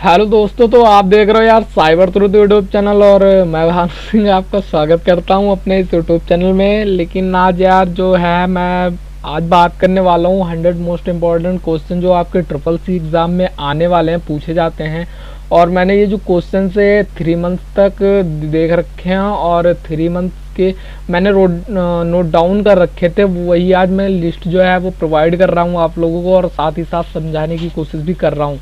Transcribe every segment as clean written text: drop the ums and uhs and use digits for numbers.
Hello दोस्तों, तो आप देख रहे हो यार साइबर ट्रुथ यूट्यूब चैनल। और मैं भानु सिंह आपका स्वागत करता हूं अपने इस यूट्यूब चैनल में। लेकिन आज यार जो है मैं आज बात करने वाला हूं 100 मोस्ट इम्पॉर्टेंट क्वेश्चन जो आपके ट्रिपल सी एग्ज़ाम में आने वाले हैं, पूछे जाते हैं। और मैंने ये जो क्वेश्चन से 3 मंथ्स तक देख रखे हैं और 3 मंथ्स के मैंने नोट डाउन कर रखे थे, वही आज मैं लिस्ट जो है वो प्रोवाइड कर रहा हूँ आप लोगों को, और साथ ही साथ समझाने की कोशिश भी कर रहा हूँ।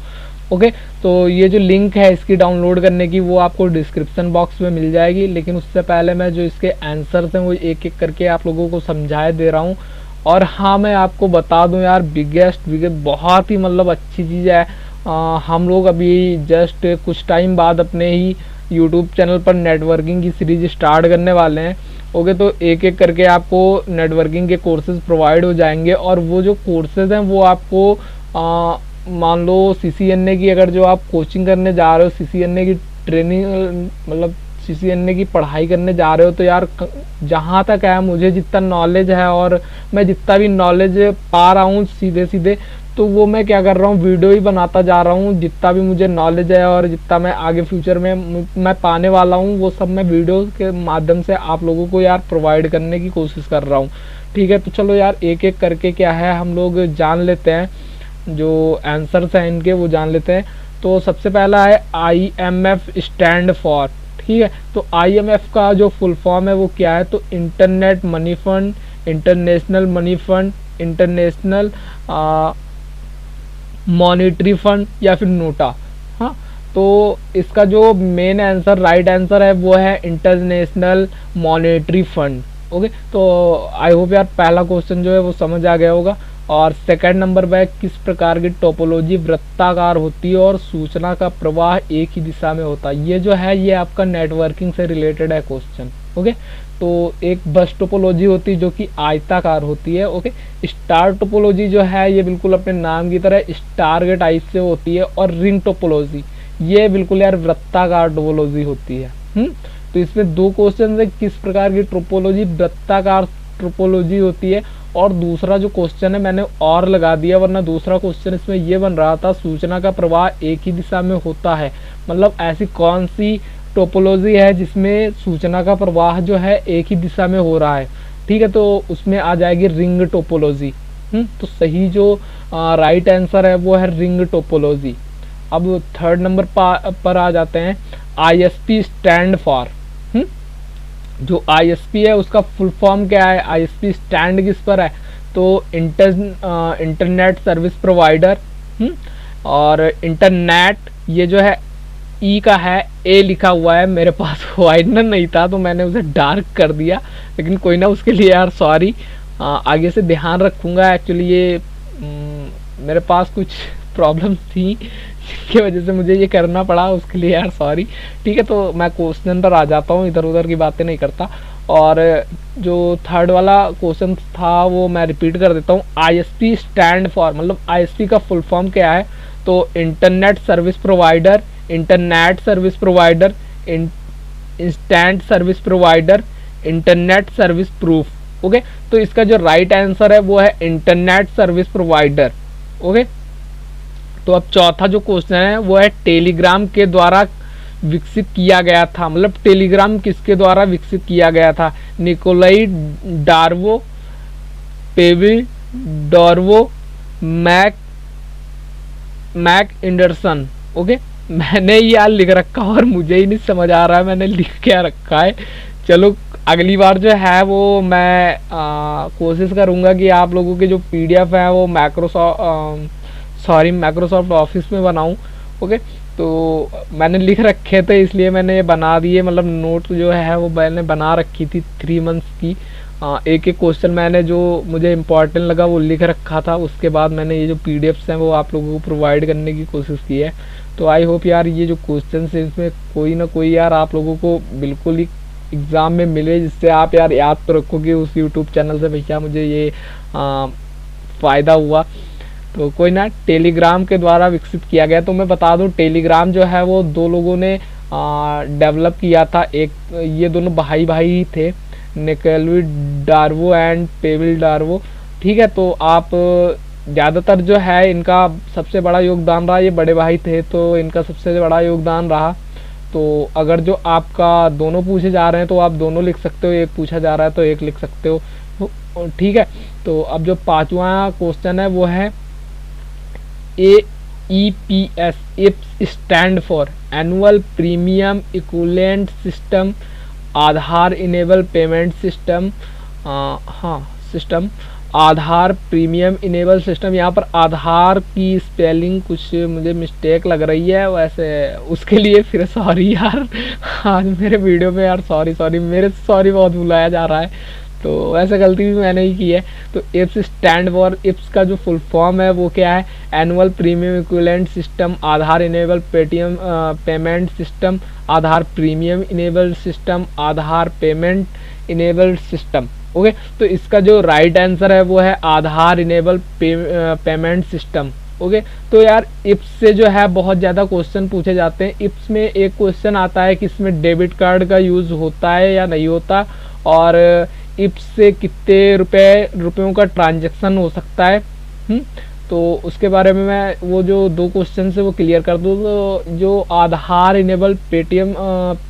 ओके, तो ये जो लिंक है इसकी डाउनलोड करने की वो आपको डिस्क्रिप्शन बॉक्स में मिल जाएगी। लेकिन उससे पहले मैं जो इसके आंसर्स हैं वो एक एक करके आप लोगों को समझाए दे रहा हूँ। और हाँ, मैं आपको बता दूं यार, बिगेस्ट बहुत ही मतलब अच्छी चीज़ है। हम लोग अभी जस्ट कुछ टाइम बाद अपने ही यूट्यूब चैनल पर नेटवर्किंग की सीरीज स्टार्ट करने वाले हैं। ओके, तो एक एक करके आपको नेटवर्किंग के कोर्सेज प्रोवाइड हो जाएंगे। और वो जो कोर्सेज हैं वो आपको मान लो सीसीएनए की, अगर जो आप कोचिंग करने जा रहे हो, सीसीएनए की ट्रेनिंग मतलब सीसीएनए की पढ़ाई करने जा रहे हो, तो यार जहाँ तक है मुझे जितना नॉलेज है और मैं जितना भी नॉलेज पा रहा हूँ सीधे सीधे, तो वो मैं क्या कर रहा हूँ, वीडियो ही बनाता जा रहा हूँ। जितना भी मुझे नॉलेज है और जितना मैं आगे फ्यूचर में मैं पाने वाला हूँ, वो सब मैं वीडियो के माध्यम से आप लोगों को यार प्रोवाइड करने की कोशिश कर रहा हूँ। ठीक है, तो चलो यार एक एक करके क्या है हम लोग जान लेते हैं, जो आंसर्स हैं इनके वो जान लेते हैं। तो सबसे पहला है IMF स्टैंड फॉर। ठीक है, तो IMF का जो फुल फॉर्म है वो क्या है, तो internet money fund, international money fund, international monetary fund, या फिर नोटा। हाँ, तो इसका जो मेन आंसर, राइट आंसर है वो है इंटरनेशनल मॉनेटरी फंड। ओके, तो आई होप यार पहला क्वेश्चन जो है वो समझ आ गया होगा। और सेकंड नंबर पे किस प्रकार की टोपोलॉजी वृत्ताकार होती है और सूचना का प्रवाह एक ही दिशा में होता है। ये जो है ये आपका नेटवर्किंग से रिलेटेड है क्वेश्चन। ओके, तो एक बस टोपोलॉजी होती है जो कि आयताकार होती है। ओके, स्टार टोपोलॉजी जो है ये बिल्कुल अपने नाम की तरह स्टार के टाइप से होती है। और रिंग टोपोलॉजी ये बिल्कुल यार वृत्ताकार टोपोलॉजी होती है। तो इसमें दो क्वेश्चन है, किस प्रकार की टोपोलॉजी वृत्ताकार टोपोलॉजी होती है, और दूसरा जो क्वेश्चन है मैंने और लगा दिया, वरना दूसरा क्वेश्चन इसमें ये बन रहा था, सूचना का प्रवाह एक ही दिशा में होता है। मतलब ऐसी कौन सी टोपोलॉजी है जिसमें सूचना का प्रवाह जो है एक ही दिशा में हो रहा है। ठीक है, तो उसमें आ जाएगी रिंग टोपोलॉजी। तो सही जो राइट आंसर है वो है रिंग टोपोलॉजी। अब थर्ड नंबर पर आ जाते हैं, ISP स्टैंड फॉर। जो ISP है उसका फुल फॉर्म क्या है, ISP स्टैंड किस पर है, तो इंटरनेट सर्विस प्रोवाइडर। और इंटरनेट ये जो है ई का है, ए लिखा हुआ है, मेरे पास वाइडनर नहीं था तो मैंने उसे डार्क कर दिया, लेकिन कोई ना, उसके लिए यार सॉरी, आगे से ध्यान रखूँगा। एक्चुअली ये मेरे पास कुछ प्रॉब्लम्स थी जिसकी वजह से मुझे ये करना पड़ा, उसके लिए यार सॉरी। ठीक है, तो मैं क्वेश्चन पर आ जाता हूँ, इधर उधर की बातें नहीं करता। और जो थर्ड वाला क्वेश्चन था वो मैं रिपीट कर देता हूँ, ISP स्टैंड फॉर, मतलब ISP का फुल फॉर्म क्या है, तो internet service provider, internet service provider, instant service provider, internet service proof. Okay, तो इसका जो राइट आंसर है वो है इंटरनेट सर्विस प्रोवाइडर। ओके, तो अब चौथा जो क्वेश्चन है वो है टेलीग्राम के द्वारा विकसित किया गया था। मतलब टेलीग्राम किसके द्वारा विकसित किया गया था, निकोलाई डार्वो, पेविल डॉर्वो, मैक एंडरसन। ओके, मैंने यार लिख रखा और मुझे ही नहीं समझ आ रहा है मैंने लिख क्या रखा है। चलो अगली बार जो है वो मैं कोशिश करूँगा कि आप लोगों के जो PDF है वो माइक्रोसॉफ्ट ऑफिस में बनाऊं। ओके, तो मैंने लिख रखे थे इसलिए मैंने ये बना दिए, मतलब नोट जो है वो मैंने बना रखी थी 3 मंथ्स की। एक एक क्वेश्चन मैंने जो मुझे इम्पोर्टेंट लगा वो लिख रखा था, उसके बाद मैंने ये जो PDFs हैं वो आप लोगों को प्रोवाइड करने की कोशिश की है। तो आई होप यार ये जो क्वेश्चन है इसमें कोई ना कोई यार आप लोगों को बिल्कुल ही एग्ज़ाम में मिले, जिससे आप यार याद तो रखोगे उस यूट्यूब चैनल से, भैया मुझे ये फ़ायदा हुआ। तो कोई ना, टेलीग्राम के द्वारा विकसित किया गया। तो मैं बता दूं टेलीग्राम जो है वो 2 लोगों ने डेवलप किया था। एक ये दोनों भाई थे, निकोलाई डार्वो एंड पेविल डार्वो। ठीक है, तो आप ज़्यादातर जो है इनका सबसे बड़ा योगदान रहा, ये बड़े भाई थे तो इनका सबसे बड़ा योगदान रहा। तो अगर जो आपका दोनों पूछे जा रहे हैं तो आप दोनों लिख सकते हो, एक पूछा जा रहा है तो एक लिख सकते हो, ठीक है। तो अब जो पांचवा क्वेश्चन है वो है AEPS, AEPS stand for annual premium equivalent system, Aadhaar enable payment system, Aadhaar premium enable system. यहाँ पर आधार की स्पेलिंग कुछ मुझे मिस्टेक लग रही है, वैसे उसके लिए फिर सॉरी यार। आज मेरे वीडियो में यार सॉरी मेरे सॉरी बहुत बुलाया जा रहा है, तो वैसे गलती भी मैंने ही की है। तो इप्स स्टैंड फॉर, इप्स का जो फुल फॉर्म है वो क्या है, annual premium equivalent system, Aadhaar enable Paytm payment system, Aadhaar premium enable system, आधार पेमेंट इनेबल सिस्टम। ओके, तो इसका जो राइट आंसर है वो है आधार इनेबल पेमेंट सिस्टम। ओके, तो यार इप्स से जो है बहुत ज़्यादा क्वेश्चन पूछे जाते हैं। इप्स में एक क्वेश्चन आता है कि इसमें डेबिट कार्ड का यूज़ होता है या नहीं होता, और इप्स से कितने रुपयों का ट्रांजैक्शन हो सकता है। तो उसके बारे में मैं वो जो दो क्वेश्चन है वो क्लियर कर दूँ। तो जो आधार इनेबल पेटीएम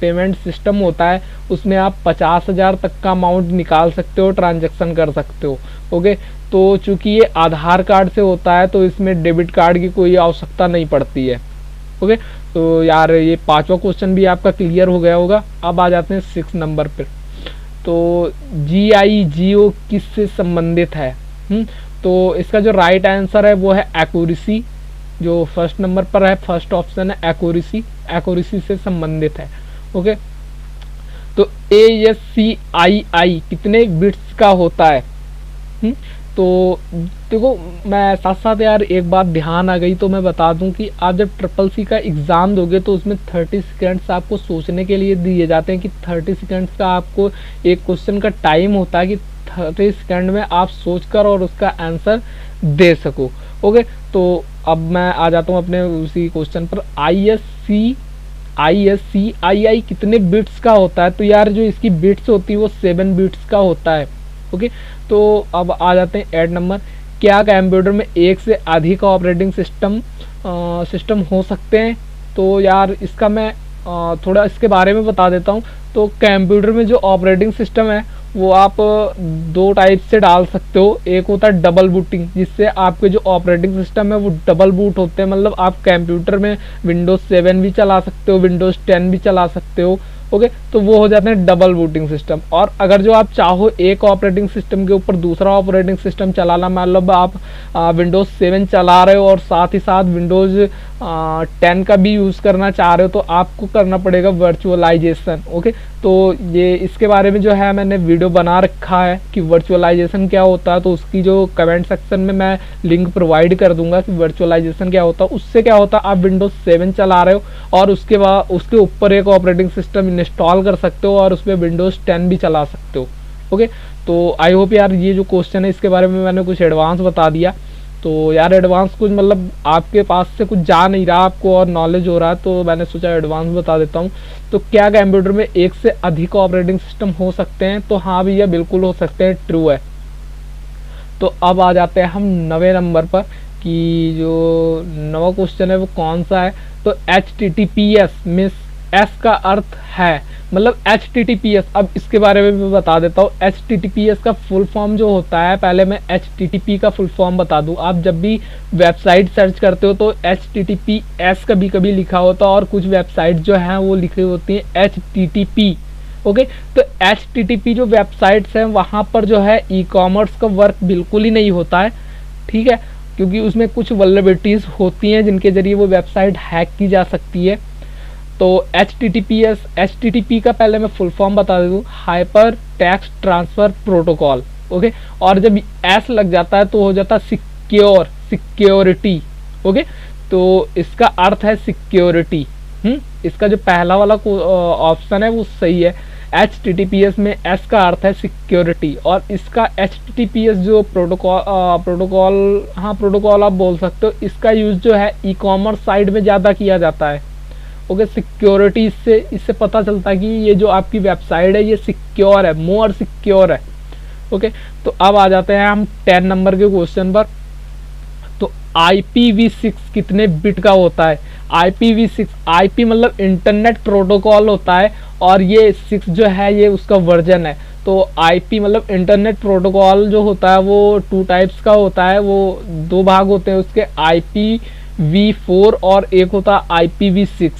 पेमेंट सिस्टम होता है उसमें आप 50,000 तक का अमाउंट निकाल सकते हो, ट्रांजैक्शन कर सकते हो। ओके, तो चूंकि ये आधार कार्ड से होता है तो इसमें डेबिट कार्ड की कोई आवश्यकता नहीं पड़ती है। ओके, तो यार ये पांचवा क्वेश्चन भी आपका क्लियर हो गया होगा। अब आ जाते हैं 6 नंबर पर। तो GIGO किससे संबंधित है? तो इसका जो राइट आंसर है वो है एक्यूरेसी, जो फर्स्ट नंबर पर है, फर्स्ट ऑप्शन है एक्यूरेसी, एक्यूरेसी से संबंधित है। ओके, तो ASCII कितने बिट्स का होता है? तो देखो मैं साथ साथ यार एक बात ध्यान आ गई तो मैं बता दूं कि आप जब CCC का एग्ज़ाम दोगे तो उसमें 30 सेकंड्स आपको सोचने के लिए दिए जाते हैं कि 30 सेकंड्स का आपको एक क्वेश्चन का टाइम होता है कि 30 सेकंड में आप सोचकर और उसका आंसर दे सको। ओके, तो अब मैं आ जाता हूँ अपने उसी क्वेश्चन पर। ISCII कितने बिट्स का होता है? तो यार जो इसकी बिट्स होती है वो 7 बिट्स का होता है। ओके, तो अब आ जाते हैं 8 नंबर। क्या कंप्यूटर में एक से अधिक ऑपरेटिंग सिस्टम हो सकते हैं? तो यार इसका मैं थोड़ा इसके बारे में बता देता हूँ। तो कंप्यूटर में जो ऑपरेटिंग सिस्टम है वो आप दो टाइप से डाल सकते हो। एक होता है डबल बूटिंग, जिससे आपके जो ऑपरेटिंग सिस्टम है वो डबल बूट होते हैं, मतलब आप कंप्यूटर में विंडोज 7 भी चला सकते हो, विंडोज 10 भी चला सकते हो। ओके, तो वो हो जाते हैं डबल बूटिंग सिस्टम। और अगर जो आप चाहो एक ऑपरेटिंग सिस्टम के ऊपर दूसरा ऑपरेटिंग सिस्टम चलाना, मतलब आप विंडोज 7 चला रहे हो और साथ ही साथ विंडोज 10 का भी यूज़ करना चाह रहे हो, तो आपको करना पड़ेगा वर्चुअलाइजेशन। ओके, तो ये इसके बारे में जो है मैंने वीडियो बना रखा है कि वर्चुअलाइजेशन क्या होता है, तो उसकी जो कमेंट सेक्शन में मैं लिंक प्रोवाइड कर दूंगा कि वर्चुअलाइजेशन क्या होता है। उससे क्या होता है, आप विंडोज 7 चला रहे हो और उसके बाद उसके ऊपर एक ऑपरेटिंग सिस्टम इंस्टॉल कर सकते हो और उसमें विंडोज 10 भी चला सकते हो। ओके, तो आई होप यार ये जो क्वेश्चन है इसके बारे में मैंने कुछ एडवांस बता दिया। तो यार एडवांस कुछ मतलब आपके पास से कुछ जा नहीं रहा, आपको और नॉलेज हो रहा है, तो मैंने सोचा एडवांस बता देता हूँ। तो क्या कंप्यूटर में एक से अधिक ऑपरेटिंग सिस्टम हो सकते हैं? तो हाँ भैया बिल्कुल हो सकते हैं, ट्रू है। तो अब आ जाते हैं हम 9वें नंबर पर कि जो 9वां क्वेश्चन है वो कौन सा है। तो HTTPS में एस का अर्थ है, मतलब HTTPS, अब इसके बारे में भी बता देता हूँ। HTTPS का फुल फॉर्म जो होता है, पहले मैं HTTP का फुल फॉर्म बता दूँ। आप जब भी वेबसाइट सर्च करते हो तो HTTPS कभी कभी लिखा होता है और कुछ वेबसाइट जो हैं वो लिखी होती हैं HTTP। ओके, तो HTTP जो वेबसाइट्स हैं वहाँ पर जो है ई-कॉमर्स का वर्क बिल्कुल ही नहीं होता है, ठीक है, क्योंकि उसमें कुछ वल्नरेबिलिटीज़ होती हैं जिनके जरिए वो वेबसाइट हैक की जा सकती है। तो HTTP का पहले मैं फुल फॉर्म बता दूँ, hyper text transfer protocol. Okay, और जब एस लग जाता है तो हो जाता है सिक्योरिटी। ओके, तो इसका अर्थ है सिक्योरिटी। इसका जो पहला वाला ऑप्शन है वो सही है। HTTPS में एस का अर्थ है सिक्योरिटी, और इसका HTTPS जो प्रोटोकॉल आप बोल सकते हो, इसका यूज़ जो है ई-कॉमर्स साइट में ज़्यादा किया जाता है। ओके, सिक्योरिटी इससे पता चलता है कि ये जो आपकी वेबसाइट है ये सिक्योर है, मोर सिक्योर है। ओके, तो अब आ जाते हैं हम 10 नंबर के क्वेश्चन पर। तो IPv6 कितने बिट का होता है? IPv6, IP मतलब इंटरनेट प्रोटोकॉल होता है, और ये 6 जो है ये उसका वर्जन है। तो IP मतलब इंटरनेट प्रोटोकॉल जो होता है वो 2 टाइप्स का होता है, वो 2 भाग होते हैं उसके, IPv4 और एक होता है IPv6।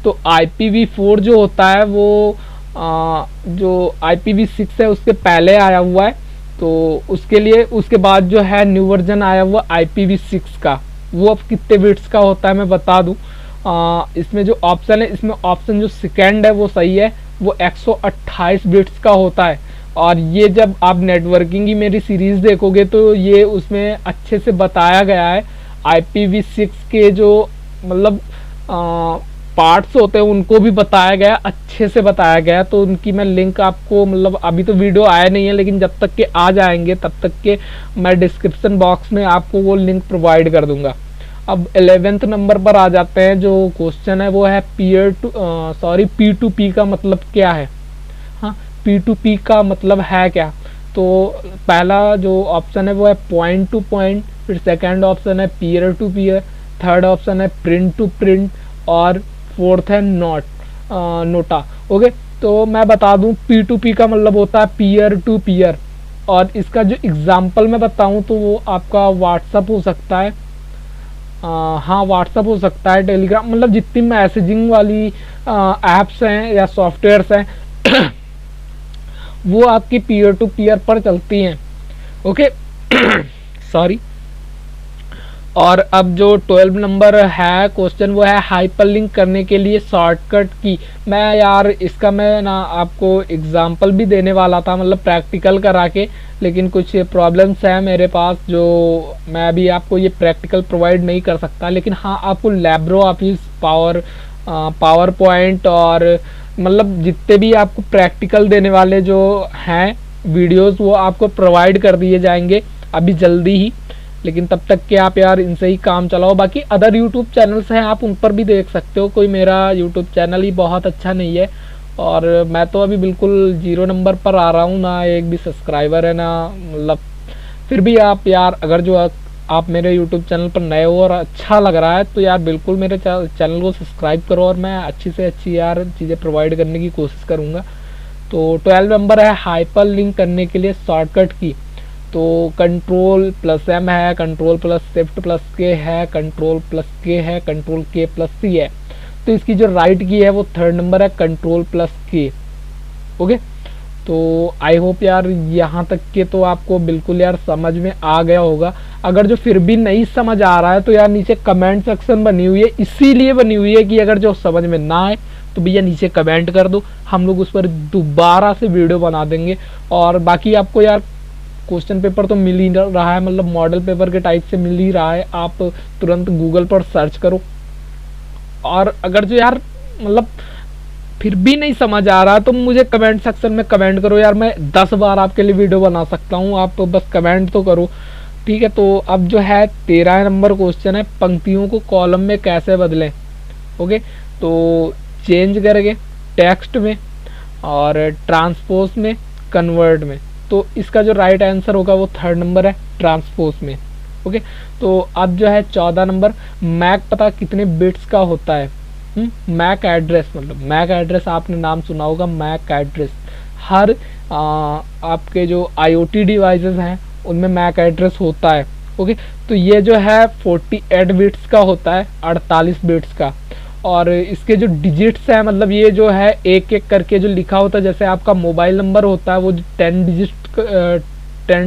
तो IPv4 जो होता है वो जो IPv6 है उसके पहले आया हुआ है, तो उसके लिए उसके बाद जो है न्यू वर्जन आया हुआ IPv6 का, वो अब कितने बिट्स का होता है मैं बता दूं। इसमें जो ऑप्शन है, इसमें ऑप्शन जो सेकंड है वो सही है, वो 128 बिट्स का होता है। और ये जब आप नेटवर्किंग की मेरी सीरीज देखोगे तो ये उसमें अच्छे से बताया गया है। IPv6 के जो मतलब पार्ट्स होते हैं उनको भी बताया गया, अच्छे से बताया गया। तो उनकी मैं लिंक आपको, मतलब अभी तो वीडियो आया नहीं है, लेकिन जब तक के आ जाएंगे तब तक के मैं डिस्क्रिप्शन बॉक्स में आपको वो लिंक प्रोवाइड कर दूंगा। अब 11th नंबर पर आ जाते हैं। जो क्वेश्चन है वो है P2P का मतलब क्या है? हाँ, P2P का मतलब है क्या? तो पहला जो ऑप्शन है वो है पॉइंट टू पॉइंट, फिर सेकंड ऑप्शन है peer to peer, third option है प्रिंट टू प्रिंट, और फोर्थ है नोटा। ओके, तो मैं बता दूं P2P का मतलब होता है पीयर टू पीयर, और इसका जो एग्जाम्पल मैं बताऊं तो वो आपका व्हाट्सअप हो सकता है। हाँ, व्हाट्सअप हो सकता है, टेलीग्राम, मतलब जितनी मैसेजिंग वाली एप्स हैं या सॉफ्टवेयर्स हैं वो आपकी पीयर टू पीयर पर चलती हैं। Okay sorry. और अब जो 12 नंबर है क्वेश्चन वो है हाइपरलिंक करने के लिए शॉर्टकट की। मैं यार इसका मैं ना आपको एग्जांपल भी देने वाला था, मतलब प्रैक्टिकल करा के, लेकिन कुछ प्रॉब्लम्स हैं मेरे पास जो मैं अभी आपको ये प्रैक्टिकल प्रोवाइड नहीं कर सकता। लेकिन हाँ, आपको लैब्रो ऑफिस, पावर पॉइंट और मतलब जितने भी आपको प्रैक्टिकल देने वाले जो हैं वीडियोस वो आपको प्रोवाइड कर दिए जाएंगे अभी जल्दी ही। लेकिन तब तक के आप यार इनसे ही काम चलाओ। बाकी अदर यूट्यूब चैनल्स हैं, आप उन पर भी देख सकते हो, कोई मेरा यूट्यूब चैनल ही बहुत अच्छा नहीं है, और मैं तो अभी बिल्कुल 0 नंबर पर आ रहा हूँ, ना एक भी सब्सक्राइबर है ना, मतलब फिर भी आप यार अगर जो आप मेरे यूट्यूब चैनल पर नए हो और अच्छा लग रहा है तो यार बिल्कुल मेरे चैनल को सब्सक्राइब करो, और मैं अच्छी से अच्छी यार चीज़ें प्रोवाइड करने की कोशिश करूँगा। तो 12 नंबर है हाइपर लिंक करने के लिए शॉर्टकट की। तो Ctrl+M है, Ctrl+Shift+K है, Ctrl+K है, Ctrl+K+C है। तो इसकी जो राइट की है वो 3rd नंबर है Ctrl+K। ओके, तो आई होप यार यहाँ तक के तो आपको बिल्कुल यार समझ में आ गया होगा। अगर जो फिर भी नहीं समझ आ रहा है तो यार नीचे कमेंट सेक्शन बनी हुई है, इसीलिए बनी हुई है कि अगर जो समझ में ना आए तो भैया नीचे कमेंट कर दो, हम लोग उस पर दोबारा से वीडियो बना देंगे। और बाकी आपको यार क्वेश्चन पेपर तो मिल ही रहा है, मतलब मॉडल पेपर के टाइप से मिल ही रहा है, आप तुरंत गूगल पर सर्च करो। और अगर जो यार मतलब फिर भी नहीं समझ आ रहा तो मुझे कमेंट सेक्शन में कमेंट करो यार, मैं 10 बार आपके लिए वीडियो बना सकता हूँ, आप बस कमेंट तो करो, ठीक है। तो अब जो है 13 नंबर क्वेश्चन है, पंक्तियों को कॉलम में कैसे बदलें। ओके, तो चेंज करके टेक्स्ट में और ट्रांसपोज में, कन्वर्ट में। तो इसका जो राइट आंसर होगा वो 3rd नंबर है, ट्रांसपोज में। ओके, तो अब जो है 14 नंबर, मैक पता कितने बिट्स का होता है। मैक एड्रेस, मतलब मैक एड्रेस आपने नाम सुना होगा, मैक एड्रेस हर आपके जो IoT डिवाइसेस हैं उनमें मैक एड्रेस होता है। ओके, तो ये जो है 48 बिट्स का होता है, 48 बिट्स का। और इसके जो डिजिट्स हैं, मतलब ये जो है एक एक करके जो लिखा होता है, जैसे आपका मोबाइल नंबर होता है वो 10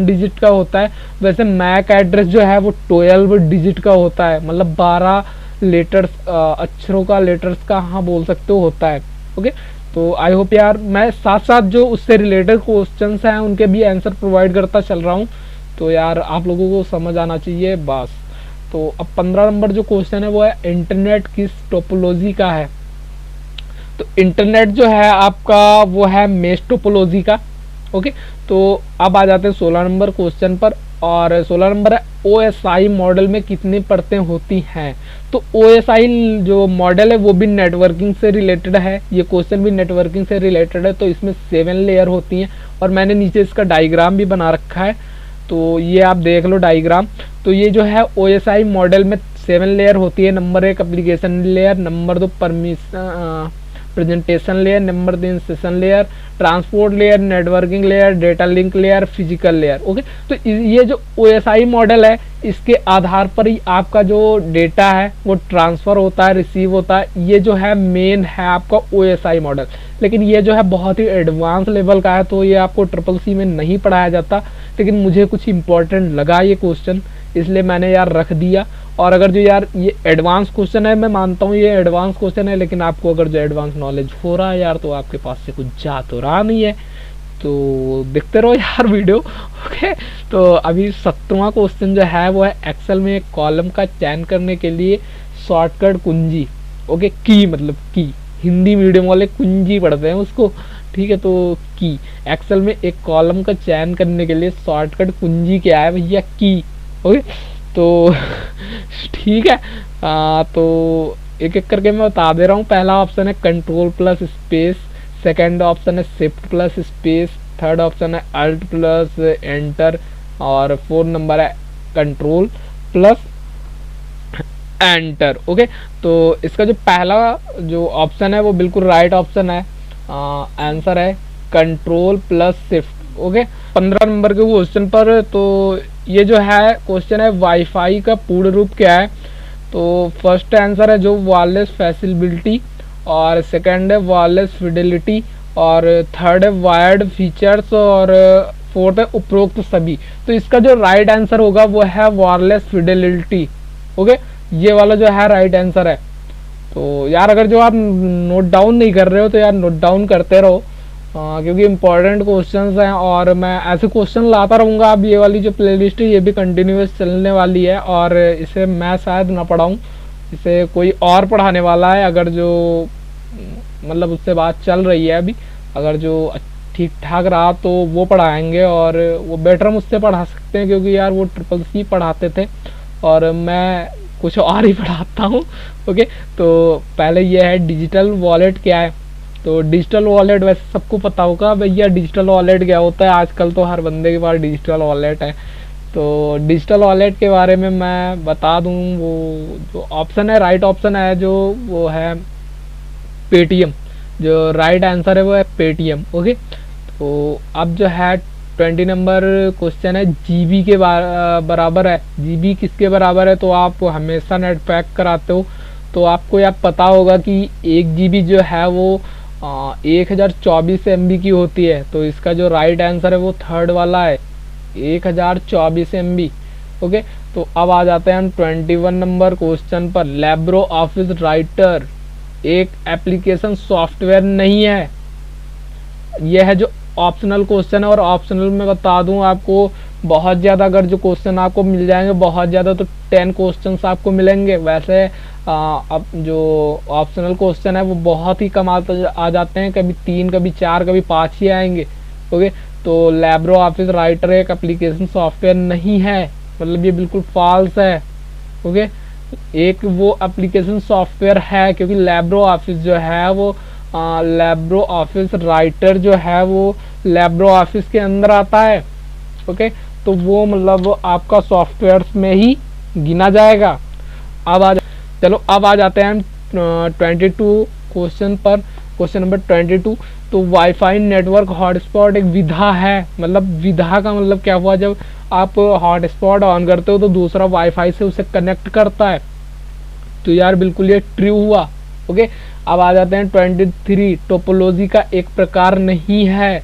डिजिट का होता है, वैसे मैक एड्रेस जो है वो 12 डिजिट का होता है, मतलब 12 लेटर्स, अक्षरों का, लेटर्स का हाँ बोल सकते हो होता है। ओके, तो आई होप यार मैं साथ साथ जो उससे रिलेटेड क्वेश्चंस हैं उनके भी आंसर प्रोवाइड करता चल रहा हूँ, तो यार आप लोगों को समझ आना चाहिए बस। तो अब 15 नंबर जो क्वेश्चन है वो है इंटरनेट किस टोपोलॉजी का है। तो इंटरनेट जो है आपका वो है मेश टोपोलॉजी का। ओके, तो अब आ जाते हैं 16 नंबर क्वेश्चन पर, और 16 नंबर है OSI मॉडल में कितनी परतें होती हैं। तो OSI जो मॉडल है वो भी नेटवर्किंग से रिलेटेड है, ये क्वेश्चन भी नेटवर्किंग से रिलेटेड है। तो इसमें 7 लेयर होती हैं, और मैंने नीचे इसका डायग्राम भी बना रखा है। तो ये आप देख लो डायग्राम। तो ये जो है OSI मॉडल में 7 लेयर होती है। Number 1 application layer, number 2 permission presentation layer, number 3 session layer, transport layer, networking layer, data link layer, physical layer. Okay, तो ये जो OSI मॉडल है इसके आधार पर ही आपका जो डेटा है वो ट्रांसफर होता है, रिसीव होता है। ये जो है मेन है आपका OSI मॉडल। लेकिन ये जो है बहुत ही एडवांस लेवल का है, तो ये आपको CCC में नहीं पढ़ाया जाता। लेकिन मुझे कुछ इंपॉर्टेंट लगा ये क्वेश्चन, इसलिए मैंने यार रख दिया। और अगर जो यार ये एडवांस क्वेश्चन है, मैं मानता हूँ ये एडवांस क्वेश्चन है, लेकिन आपको अगर जो एडवांस नॉलेज हो रहा है यार, तो आपके पास से कुछ जा तो रहा नहीं है। तो देखते रहो यार वीडियो। ओके, तो अभी 17वां क्वेश्चन जो है वो है एक्सेल में एक कॉलम का चयन करने के लिए शॉर्टकट कुंजी। ओके, की मतलब की, हिंदी मीडियम वाले कुंजी पढ़ते हैं उसको, ठीक है। तो की, एक्सेल में एक कॉलम का चयन करने के लिए शॉर्टकट कुंजी क्या है भैया? की। ओके, तो ठीक है। तो एक एक करके मैं बता दे रहा हूँ। पहला ऑप्शन है control plus space, second option है shift plus space, third option है अल्ट प्लस एंटर, और फोर्थ नंबर है कंट्रोल प्लस एंटर। ओके, तो इसका जो पहला जो ऑप्शन है वो बिल्कुल राइट ऑप्शन है। आंसर है control plus shift. Okay, 15 number के क्वेश्चन पर तो ये जो है क्वेश्चन है वाईफाई का पूर्ण रूप क्या है? तो फर्स्ट आंसर है जो वायरलेस फैसिलिटी, और सेकंड है वायरलेस फिडेलिटी, और थर्ड है वायर्ड फीचर्स, और फोर्थ है उपरोक्त सभी। तो इसका जो राइट आंसर होगा वो है वायरलेस फिडेलिटी। ओके, ये वाला जो है राइट आंसर है। तो यार अगर जो आप नोट डाउन नहीं कर रहे हो तो यार नोट डाउन करते रहो, क्योंकि इंपॉर्टेंट क्वेश्चंस हैं और मैं ऐसे क्वेश्चन लाता रहूँगा। अब ये वाली जो प्लेलिस्ट है ये भी कंटिन्यूस चलने वाली है, और इसे मैं शायद ना पढ़ाऊँ, इसे कोई और पढ़ाने वाला है। अगर जो मतलब उससे बात चल रही है अभी, अगर जो ठीक ठाक रहा तो वो पढ़ाएंगे, और वो बेटर मुझसे पढ़ा सकते हैं, क्योंकि यार वो CCC पढ़ाते थे और मैं कुछ और ही पढ़ाता हूँ। ओके, तो पहले ये है डिजिटल वॉलेट क्या है? तो डिजिटल वॉलेट वैसे सबको पता होगा भैया, डिजिटल वॉलेट क्या होता है। आजकल तो हर बंदे के पास डिजिटल वॉलेट है। तो डिजिटल वॉलेट के बारे में मैं बता दूं, वो जो ऑप्शन है राइट ऑप्शन है जो वो है पेटीएम। जो राइट आंसर है वो है पेटीएम। ओके, तो अब जो है 20 नंबर क्वेश्चन है जीबी के बराबर है। जीबी किसके बराबर है? तो आप हमेशा नेट पैक कराते हो तो आपको यार पता होगा कि 1 GB जो है वो 1024 MB की होती है। तो इसका जो राइट आंसर है वो थर्ड वाला है, 1024 MB। ओके, तो अब आ जाते हैं हम 21 नंबर क्वेश्चन पर। लैब्रो ऑफिस राइटर एक एप्लीकेशन सॉफ्टवेयर नहीं है। यह है जो ऑप्शनल क्वेश्चन है, और ऑप्शनल में बता दूं आपको बहुत ज़्यादा अगर जो क्वेश्चन आपको मिल जाएंगे बहुत ज़्यादा, तो 10 क्वेश्चंस आपको मिलेंगे। वैसे अब जो ऑप्शनल क्वेश्चन है वो बहुत ही कम आ जाते हैं, कभी 3, कभी 4, कभी 5 ही आएंगे। ओके, तो लैब्रो ऑफिस राइटर एक एप्लीकेशन सॉफ्टवेयर नहीं है, मतलब ये बिल्कुल फॉल्स है। ओके, एक वो एप्लीकेशन सॉफ्टवेयर है, क्योंकि लैब्रो ऑफिस जो है वो लैब्रो ऑफिस राइटर जो है वो लैब्रो ऑफिस के अंदर आता है। ओके, तो वो मतलब आपका सॉफ्टवेयर में ही गिना जाएगा। चलो अब आ जाते हैं हम 22 क्वेश्चन पर। क्वेश्चन नंबर 22, तो वाईफाई नेटवर्क हॉटस्पॉट एक विधा है। मतलब विधा का मतलब क्या हुआ? जब आप हॉटस्पॉट ऑन करते हो तो दूसरा वाईफाई से उसे कनेक्ट करता है। तो यार बिल्कुल ये ट्रू हुआ। ओके, अब आ जाते हैं 23, टोपोलॉजी का एक प्रकार नहीं है।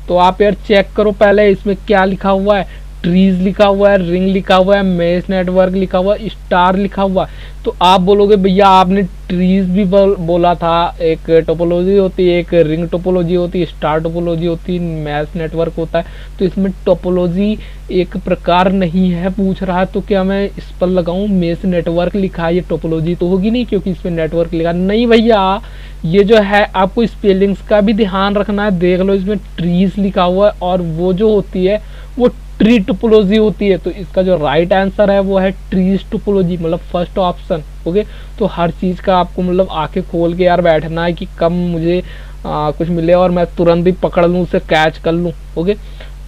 तो आप यार चेक करो पहले इसमें क्या लिखा हुआ है। ट्रीज लिखा हुआ है, रिंग लिखा हुआ है, मेश नेटवर्क लिखा हुआ है, स्टार लिखा हुआ है। तो आप बोलोगे भैया आपने ट्रीज भी बोला था, एक टोपोलॉजी होती है, एक रिंग टोपोलॉजी होती है, स्टार टोपोलॉजी होती है, मैश नेटवर्क होता है। तो इसमें टोपोलॉजी एक प्रकार नहीं है पूछ रहा है, तो क्या मैं इस पर लगाऊं मेश नेटवर्क लिखा है, ये टोपोलॉजी तो होगी नहीं क्योंकि इसमें नेटवर्क लिखा नहीं। भैया ये जो है आपको स्पेलिंग्स का भी ध्यान रखना है। देख लो इसमें ट्रीज लिखा हुआ है और वो जो होती है वो ट्री टोपोलॉजी होती है। तो इसका जो राइट आंसर है वो है ट्रीज टोपोलॉजी, मतलब फर्स्ट ऑप्शन। ओके, तो हर चीज़ का आपको मतलब आंखें खोल के यार बैठना है कि कब मुझे कुछ मिले और मैं तुरंत ही पकड़ लूँ, उसे कैच कर लूँ। ओके,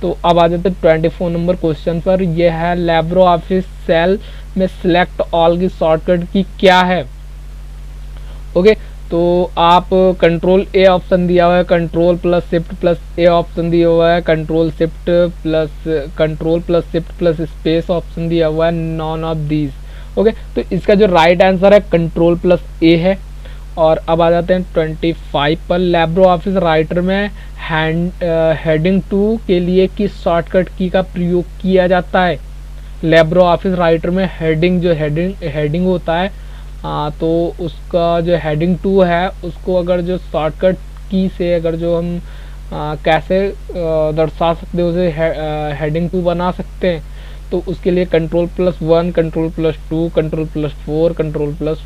तो अब आ जाते हैं 24 नंबर क्वेश्चन पर। यह है लिब्रे ऑफिस सेल में सिलेक्ट ऑल की शॉर्टकट की क्या है। ओके, तो आप कंट्रोल ए ऑप्शन दिया हुआ है, control plus shift plus A option दिया हुआ है, control plus shift plus space option दिया हुआ है, नॉन ऑफ दीज। ओके, तो इसका जो राइट आंसर है कंट्रोल प्लस ए है। और अब आ जाते हैं 25 पर। लिब्रे ऑफिस राइटर में हेडिंग 2 के लिए किस शॉर्टकट की का प्रयोग किया जाता है। लिब्रे ऑफिस राइटर में हेडिंग होता है, तो उसका जो हेडिंग 2 है उसको अगर जो शॉर्टकट की से अगर जो हम कैसे दर्शा सकते हैं, उसे हेडिंग 2 बना सकते हैं। तो उसके लिए control plus 1, control plus 2, control plus 4, control plus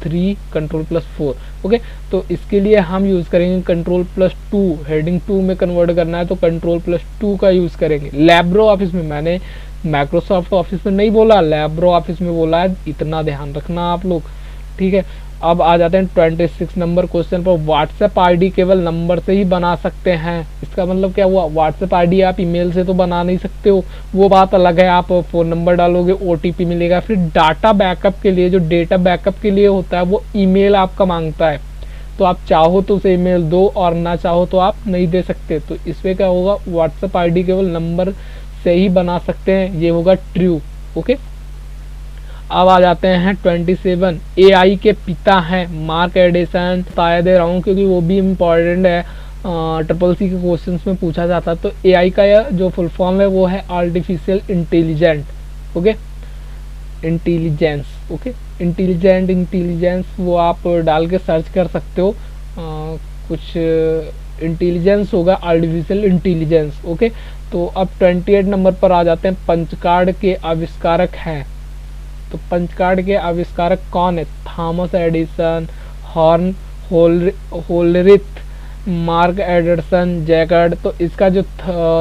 3, control plus 4। Okay, तो इसके लिए हम यूज़ करेंगे कंट्रोल प्लस 2। हेडिंग 2 में कन्वर्ट करना है तो कंट्रोल प्लस 2 का यूज़ करेंगे। लिब्रे ऑफिस में, मैंने माइक्रोसॉफ्ट ऑफिस में नहीं बोला, लिब्रे ऑफिस में बोला है, इतना ध्यान रखना आप लोग, ठीक है। अब आ जाते हैं 26 नंबर क्वेश्चन पर। व्हाट्सएप आईडी केवल नंबर से ही बना सकते हैं, इसका मतलब क्या हुआ। व्हाट्सएप आईडी आप ईमेल से तो बना नहीं सकते हो, वो बात अलग है, आप फ़ोन नंबर डालोगे ओटीपी मिलेगा। फिर डाटा बैकअप के लिए, जो डेटा बैकअप के लिए होता है वो ईमेल आपका मांगता है, तो आप चाहो तो उसे ईमेल दो और ना चाहो तो आप नहीं दे सकते। तो इसमें क्या होगा, व्हाट्सएप आईडी केवल नंबर से ही बना सकते हैं, ये होगा ट्रू। ओके, अब आ जाते हैं 27। एआई के पिता हैं मार्क एडिसन। बता दे रहा हूँ क्योंकि वो भी इम्पॉर्टेंट है, CCC के क्वेश्चंस में पूछा जाता है। तो एआई का जो फुल फॉर्म है वो है artificial intelligent. Okay, intelligence. Okay, intelligence वो आप डाल के सर्च कर सकते हो, कुछ इंटेलिजेंस होगा, आर्टिफिशियल इंटेलिजेंस। ओके, तो अब 28 नंबर पर आ जाते हैं। पंच कार्ड के आविष्कारक हैं, तो पंच कार्ड के आविष्कारक कौन है। Thomas Edison, Herman Hollerith, Mark Anderson, Jacquard. तो इसका जो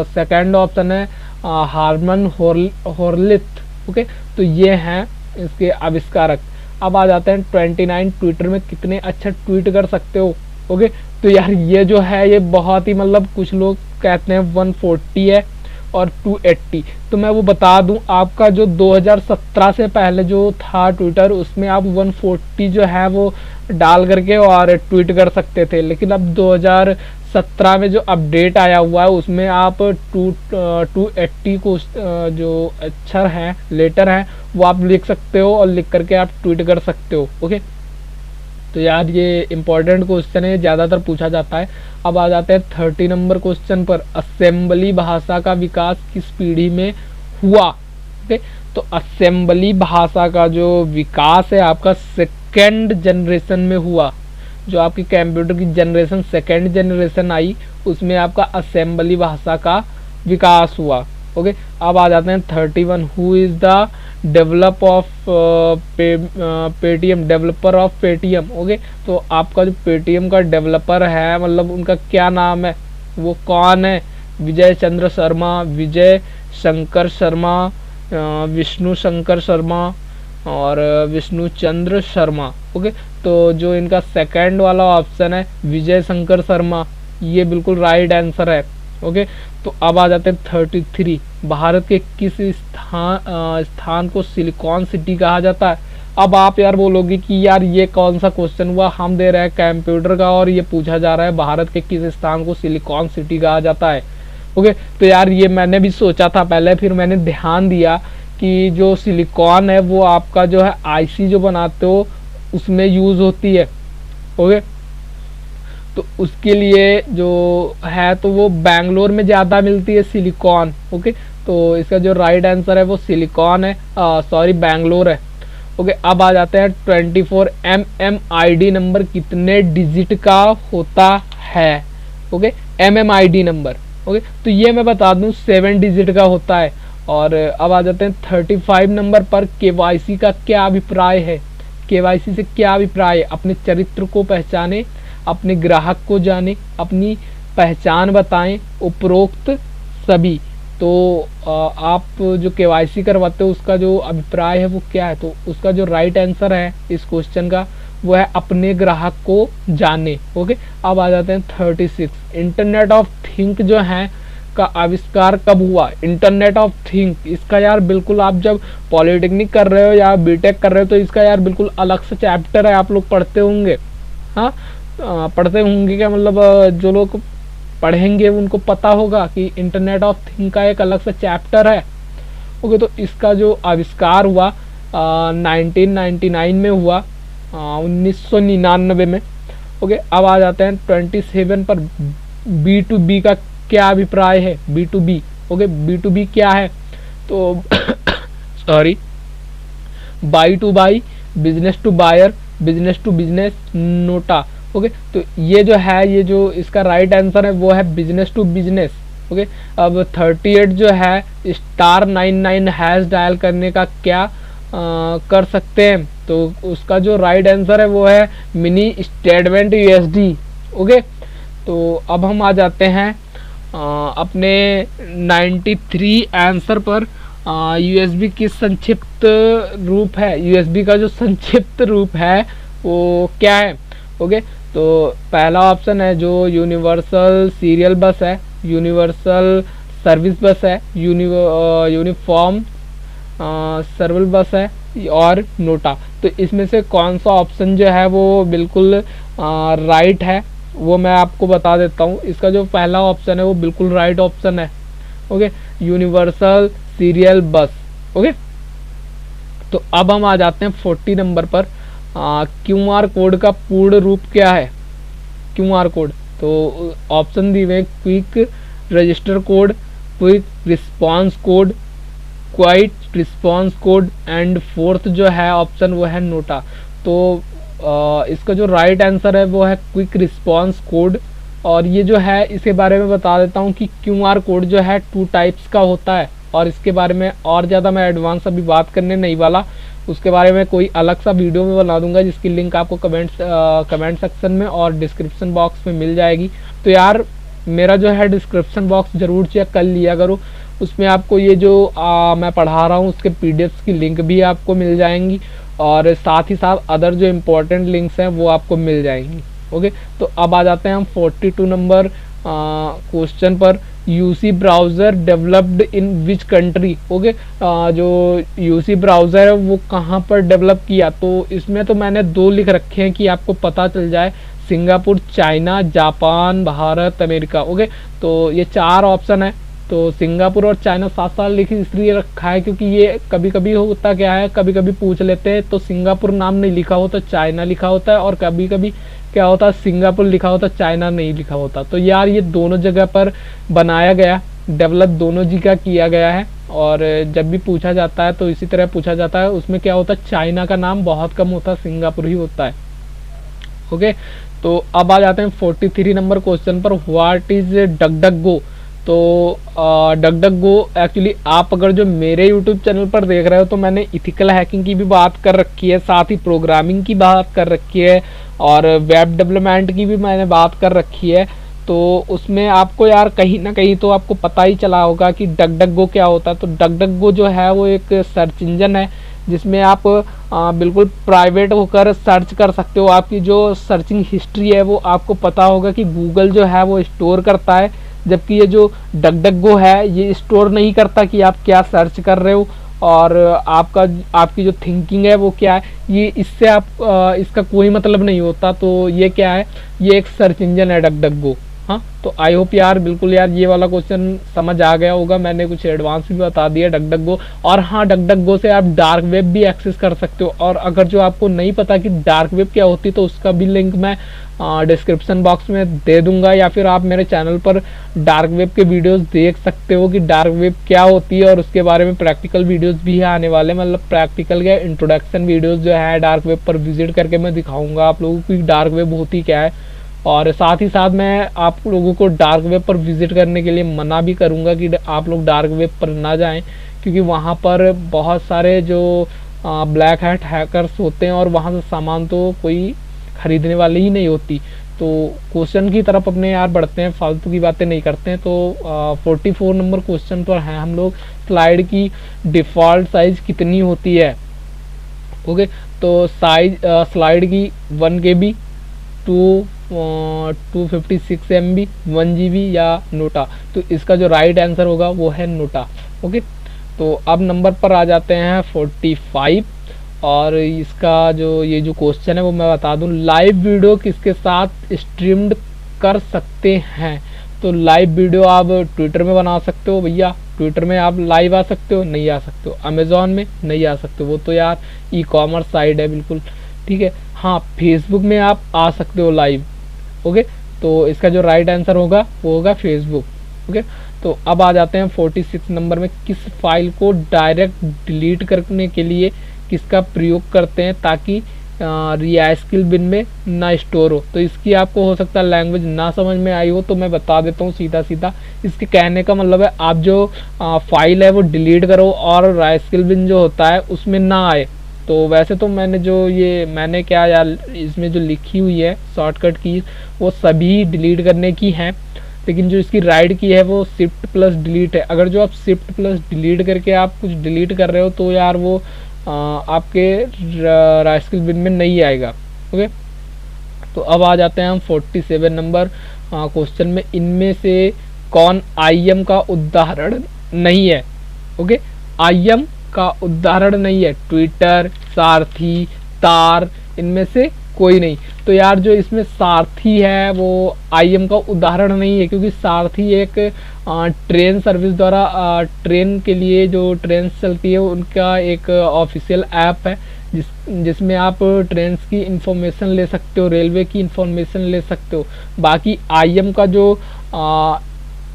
सेकंड ऑप्शन है हार्मन होरलिथ। ओके, तो ये हैं इसके आविष्कारक। अब आ जाते हैं 29। ट्विटर में कितने अच्छा ट्वीट कर सकते हो। ओके, तो यार ये जो है ये बहुत ही मतलब कुछ लोग कहते हैं 140 है और 280। तो मैं वो बता दूं, आपका जो 2017 से पहले जो था ट्विटर, उसमें आप 140 जो है वो डाल करके और ट्वीट कर सकते थे। लेकिन अब 2017 में जो अपडेट आया हुआ है उसमें आप 280 को जो अक्षर हैं, लेटर हैं, वो आप लिख सकते हो और लिख करके आप ट्वीट कर सकते हो। ओके, तो यार ये इम्पोर्टेंट क्वेश्चन है, ज़्यादातर पूछा जाता है। अब आ जाते हैं 30 नंबर क्वेश्चन पर। असेंबली भाषा का विकास किस पीढ़ी में हुआ। ओके, तो असेंबली भाषा का जो विकास है आपका सेकेंड जनरेशन में हुआ। जो आपकी कंप्यूटर की जनरेशन सेकेंड जनरेशन आई, उसमें आपका असेंबली भाषा का विकास हुआ। ओके, अब आ जाते हैं 31। Who is the develop of Paytm, developer of Paytm. Okay, तो आपका जो पेटीएम का डेवलपर है, मतलब उनका क्या नाम है, वो कौन है। विजय चंद्र शर्मा, विजय शंकर शर्मा, विष्णु शंकर शर्मा और विष्णु चंद्र शर्मा। ओके, तो जो इनका सेकंड वाला ऑप्शन है विजय शंकर शर्मा, ये बिल्कुल राइट आंसर है। ओके, तो अब आ जाते हैं 33। भारत के किस स्थान को सिलिकॉन सिटी कहा जाता है। अब आप यार बोलोगे कि यार ये कौन सा क्वेश्चन हुआ, हम दे रहे हैं कंप्यूटर का और ये पूछा जा रहा है भारत के किस स्थान को सिलिकॉन सिटी कहा जाता है। ओके, तो यार ये मैंने भी सोचा था पहले, फिर मैंने ध्यान दिया कि जो सिलिकॉन है वो आपका जो है आईसी जो बनाते हो उसमें यूज़ होती है। ओके, तो उसके लिए जो है तो वो बैंगलोर में ज़्यादा मिलती है सिलिकॉन। ओके, तो इसका जो राइट आंसर है वो सिलिकॉन है, सॉरी बैंगलोर है। ओके, अब आ जाते हैं 24। MMID नंबर कितने डिजिट का होता है। Okay, MMID number. ओके, तो ये मैं बता दूं 7 डिजिट का होता है। और अब आ जाते हैं 35 नंबर पर। KYC का क्या अभिप्राय है। KYC से क्या अभिप्राय है। अपने चरित्र को पहचाने, अपने ग्राहक को जाने, अपनी पहचान बताएं, उपरोक्त सभी। तो आप जो KYC करवाते हो उसका जो अभिप्राय है वो क्या है। तो उसका जो राइट आंसर है इस क्वेश्चन का वो है अपने ग्राहक को जाने। ओके, अब आ जाते हैं 36। इंटरनेट ऑफ थिंग जो है इसका आविष्कार कब हुआ? इंटरनेट ऑफ थिंग, इसका यार बिल्कुल आप जब पॉलिटेक्निक कर रहे हो या बीटेक कर रहे हो तो इसका यार बिल्कुल अलग से चैप्टर है, आप लोग पढ़ते होंगे। हाँ, पढ़ते होंगे क्या, मतलब जो लोग पढ़ेंगे उनको पता होगा कि इंटरनेट ऑफ थिंग का एक अलग से चैप्टर है। ओके, तो इसका जो आविष्कार हुआ 1999 में हुआ, 1999 में। ओके, अब आ जाते हैं 27 पर। B2B का क्या अभिप्राय है? B2B, ओके, B2B क्या है? तो sorry, buy to buy, business to buyer, business to business, नोटा। ओके, तो ये जो है, ये जो इसका राइट आंसर है वो है बिजनेस टू बिजनेस। ओके, अब 38 जो है स्टार 99 हैश डायल करने का क्या कर सकते हैं? तो उसका जो राइट आंसर है वो है मिनी स्टेटमेंट USD। ओके, तो अब हम आ जाते हैं अपने 93 आंसर पर। USB की संक्षिप्त रूप है, USB का जो संक्षिप्त रूप है वो क्या है? ओके, तो पहला ऑप्शन है जो यूनिवर्सल सीरियल बस है, यूनिवर्सल सर्विस बस है, यूनिफॉर्म सर्विल बस है, और नोटा। तो इसमें से कौन सा ऑप्शन जो है वो बिल्कुल राइट है वो मैं आपको बता देता हूँ। इसका जो पहला ऑप्शन है वो बिल्कुल राइट ऑप्शन है। ओके, यूनिवर्सल सीरियल बस। ओके, तो अब हम आ जाते हैं 40 नंबर पर। QR कोड का पूर्ण रूप क्या है? QR कोड, तो ऑप्शन दिए हुए quick register code, quick response code, quite response code, and fourth जो है ऑप्शन वो है नोटा। तो इसका जो राइट आंसर है वो है क्विक रिस्पांस कोड। और ये जो है इसके बारे में बता देता हूँ कि QR कोड जो है 2 टाइप्स का होता है, और इसके बारे में और ज़्यादा मैं एडवांस अभी बात करने नहीं वाला। उसके बारे में कोई अलग सा वीडियो में बना दूंगा जिसकी लिंक आपको कमेंट सेक्शन में और डिस्क्रिप्शन बॉक्स में मिल जाएगी। तो यार मेरा जो है डिस्क्रिप्शन बॉक्स ज़रूर चेक कर लिया करो, उसमें आपको ये जो मैं पढ़ा रहा हूँ उसके PDFs की लिंक भी आपको मिल जाएंगी, और साथ ही साथ अदर जो इम्पोर्टेंट लिंक्स हैं वो आपको मिल जाएंगी। ओके, तो अब आ जाते हैं हम 42 नंबर क्वेश्चन पर। UC browser developed in which country? Okay, जो UC ब्राउज़र है वो कहाँ पर डेवलप किया? तो इसमें तो मैंने 2 लिख रखे हैं कि आपको पता चल जाए, Singapore, China, Japan, Bharat, America. Okay, तो ये 4 ऑप्शन है। तो सिंगापुर और चाइना साथ साथ लिखी इसलिए रखा है क्योंकि ये कभी कभी होता क्या है, कभी कभी पूछ लेते हैं तो सिंगापुर नाम नहीं लिखा होता, चाइना लिखा होता है, और कभी कभी क्या होता है सिंगापुर लिखा होता, चाइना नहीं लिखा होता। तो यार ये दोनों जगह पर बनाया गया, डेवलप दोनों जगह किया गया है, और जब भी पूछा जाता है तो इसी तरह पूछा जाता है। उसमें क्या होता है, चाइना का नाम बहुत कम होता है, सिंगापुर ही होता है। ओके, तो अब आ जाते हैं 43 नंबर क्वेश्चन पर। What is DuckDuckGo? तो डकडकगो एक्चुअली आप अगर जो मेरे यूट्यूब चैनल पर देख रहे हो तो मैंने इथिकल हैकिंग की भी बात कर रखी है, साथ ही प्रोग्रामिंग की बात कर रखी है, और वेब डेवलपमेंट की भी मैंने बात कर रखी है। तो उसमें आपको यार कहीं ना कहीं तो आपको पता ही चला होगा कि डकडकगो क्या होता है। तो डकडकगो जो है वो एक सर्च इंजन है जिसमें आप बिल्कुल प्राइवेट होकर सर्च कर सकते हो। आपकी जो सर्चिंग हिस्ट्री है वो आपको पता होगा कि गूगल जो है वो स्टोर करता है, जबकि ये जो डकडकगो है ये स्टोर नहीं करता कि आप क्या सर्च कर रहे हो और आपकी जो थिंकिंग है वो क्या है, ये इससे आप इसका कोई मतलब नहीं होता। तो ये क्या है, ये एक सर्च इंजन है डकडकगो। हाँ, तो आई होप यार बिल्कुल यार ये वाला क्वेश्चन समझ आ गया होगा, मैंने कुछ एडवांस भी बता दिया डकडकगो। और हाँ, डकडकगो से आप डार्क वेब भी एक्सेस कर सकते हो, और अगर जो आपको नहीं पता कि डार्क वेब क्या होती तो उसका भी लिंक मैं डिस्क्रिप्शन बॉक्स में दे दूंगा, या फिर आप मेरे चैनल पर डार्क वेब के वीडियोस देख सकते हो कि डार्क वेब क्या होती है, और उसके बारे में प्रैक्टिकल वीडियोस भी आने वाले, मतलब प्रैक्टिकल के इंट्रोडक्शन वीडियोस जो है डार्क वेब पर विजिट करके मैं दिखाऊंगा आप लोगों को डार्क वेब होती क्या है। और साथ ही साथ मैं आप लोगों को डार्क वेब पर विजिट करने के लिए मना भी करूंगा कि आप लोग डार्क वेब पर ना जाएं, क्योंकि वहाँ पर बहुत सारे जो ब्लैक हैट हैकर्स होते हैं और वहाँ से सामान तो कोई खरीदने वाली ही नहीं होती। तो क्वेश्चन की तरफ अपने यार बढ़ते हैं, फालतू की बातें नहीं करते हैं। तो 44 नंबर क्वेश्चन पर हैं हम लोग। स्लाइड की डिफ़ॉल्ट साइज कितनी होती है? ओके, तो साइज स्लाइड की 1 KB, 2 256 MB 1 GB या नोटा। तो इसका जो राइट आंसर होगा वो है नोटा। ओके, तो अब नंबर पर आ जाते हैं 45। और इसका ये जो क्वेश्चन है वो मैं बता दूं, लाइव वीडियो किसके साथ स्ट्रीम्ड कर सकते हैं। तो लाइव वीडियो आप ट्विटर में बना सकते हो भैया, ट्विटर में आप लाइव आ सकते हो, नहीं आ सकते हो। अमेजोन में नहीं आ सकते, वो तो यार ई कॉमर्स साइट है बिल्कुल, ठीक है। हाँ, फेसबुक में आप आ सकते हो लाइव। ओके, तो इसका जो राइट आंसर होगा वो होगा फेसबुक। ओके, तो अब आ जाते हैं 46 नंबर में, किस फाइल को डायरेक्ट डिलीट करने के लिए किसका प्रयोग करते हैं ताकि रिसाइकिल बिन में ना स्टोर हो। तो इसकी आपको हो सकता है लैंग्वेज ना समझ में आई हो, तो मैं बता देता हूँ सीधा सीधा। इसके कहने का मतलब है आप जो फाइल है वो डिलीट करो और रिसाइकिल बिन जो होता है उसमें ना आए। तो वैसे तो मैंने क्या यार इसमें जो लिखी हुई है शॉर्टकट की वो सभी डिलीट करने की हैं, लेकिन जो इसकी राइट की है वो शिफ्ट प्लस डिलीट है। अगर जो आप शिफ्ट प्लस डिलीट करके आप कुछ डिलीट कर रहे हो तो यार वो आपके रिसाइकिल बिन में नहीं आएगा। ओके, तो अब आ जाते हैं हम 47 नंबर क्वेश्चन में, इनमें से कौन IM का उदाहरण नहीं है। ओके, IM का उदाहरण नहीं है, ट्विटर, सारथी, तार, इनमें से कोई नहीं। तो यार जो इसमें सारथी है वो IM का उदाहरण नहीं है, क्योंकि सारथी एक ट्रेन सर्विस द्वारा ट्रेन के लिए जो ट्रेन चलती है उनका एक ऑफिशियल ऐप है जिसमें आप ट्रेन की इंफॉर्मेशन ले सकते हो, रेलवे की इंफॉर्मेशन ले सकते हो। बाकी IM का जो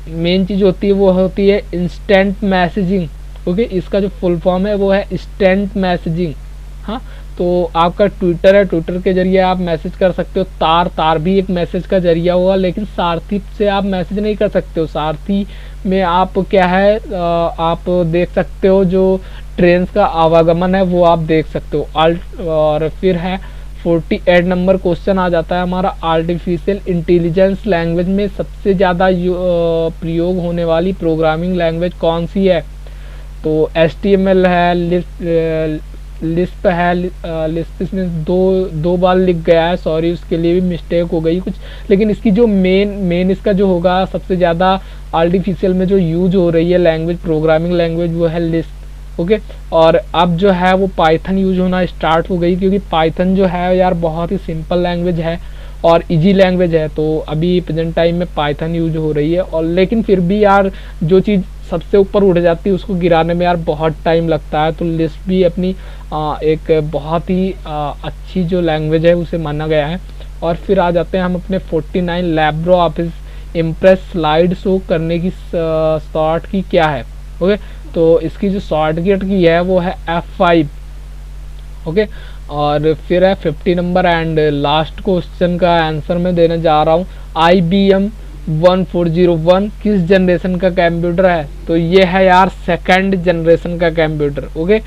मेन चीज़ होती है वो होती है इंस्टेंट मैसेजिंग। ओके, इसका जो फुल फॉर्म है वो है इंस्टेंट मैसेजिंग। हाँ, तो आपका ट्विटर है, ट्विटर के जरिए आप मैसेज कर सकते हो। तार भी एक मैसेज का जरिया हुआ, लेकिन सारथी से आप मैसेज नहीं कर सकते हो। सारथी में आप क्या है आप देख सकते हो जो ट्रेन का आवागमन है वो आप देख सकते हो। और फिर है 48 नंबर क्वेश्चन आ जाता है हमारा, आर्टिफिशियल इंटेलिजेंस लैंग्वेज में सबसे ज़्यादा प्रयोग होने वाली प्रोग्रामिंग लैंग्वेज कौन सी है। तो HTML है, लिस्प है, लिस्प इसमें दो बार लिख गया है, सॉरी उसके लिए भी मिस्टेक हो गई कुछ। लेकिन इसकी जो मेन इसका जो होगा सबसे ज़्यादा आर्टिफिशियल में जो यूज हो रही है लैंग्वेज, प्रोग्रामिंग लैंग्वेज, वो है लिस्प। ओके, और अब जो है वो पाइथन यूज होना स्टार्ट हो गई, क्योंकि पाइथन जो है यार बहुत ही सिंपल लैंग्वेज है और इजी लैंग्वेज है। तो अभी प्रेजेंट टाइम में पाइथन यूज हो रही है। और लेकिन फिर भी यार जो चीज़ सबसे ऊपर उठ जाती है उसको गिराने में यार बहुत टाइम लगता है। तो लिस्प भी अपनी एक बहुत ही अच्छी जो लैंग्वेज है उसे माना गया है। और फिर आ जाते हैं हम अपने 49 लैब्रो ऑफिस इम्प्रेस स्लाइड शो करने की शॉर्ट की क्या है। ओके, तो इसकी जो शॉर्टकट की है वो है F5। ओके, और फिर है 50 नंबर एंड लास्ट क्वेश्चन का आंसर मैं देने जा रहा हूँ। IBM 1401 किस जनरेशन का कंप्यूटर है। तो ये है यार सेकंड जनरेशन का कंप्यूटर। ओके,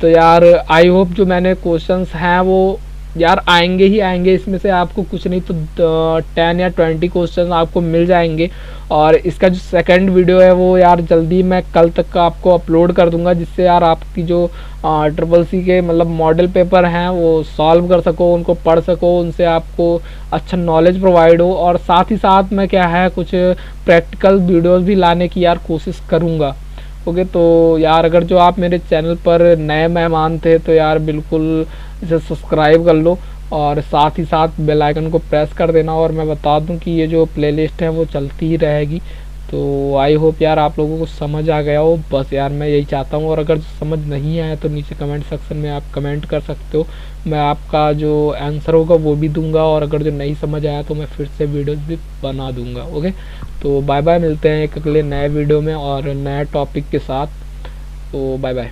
तो यार आई होप जो मैंने क्वेश्चंस हैं वो यार आएंगे ही आएंगे, इसमें से आपको कुछ नहीं तो 10 या 20 क्वेश्चन आपको मिल जाएंगे। और इसका जो सेकंड वीडियो है वो यार जल्दी मैं कल तक का आपको अपलोड कर दूंगा, जिससे यार आपकी जो CCC के मतलब मॉडल पेपर हैं वो सॉल्व कर सको, उनको पढ़ सको, उनसे आपको अच्छा नॉलेज प्रोवाइड हो। और साथ ही साथ मैं क्या है कुछ प्रैक्टिकल वीडियोज़ भी लाने की यार कोशिश करूँगा। ओके, तो यार अगर जो आप मेरे चैनल पर नए मेहमान थे तो यार बिल्कुल इसे सब्सक्राइब कर लो और साथ ही साथ बेल आइकन को प्रेस कर देना। और मैं बता दूं कि ये जो प्लेलिस्ट है वो चलती ही रहेगी। तो आई होप यार आप लोगों को समझ आ गया हो, बस यार मैं यही चाहता हूँ। और अगर समझ नहीं आया तो नीचे कमेंट सेक्शन में आप कमेंट कर सकते हो, मैं आपका जो आंसर होगा वो भी दूंगा। और अगर जो नहीं समझ आया तो मैं फिर से वीडियोस भी बना दूंगा। ओके, तो बाय बाय, मिलते हैं एक अगले नए वीडियो में और नए टॉपिक के साथ। तो बाय बाय।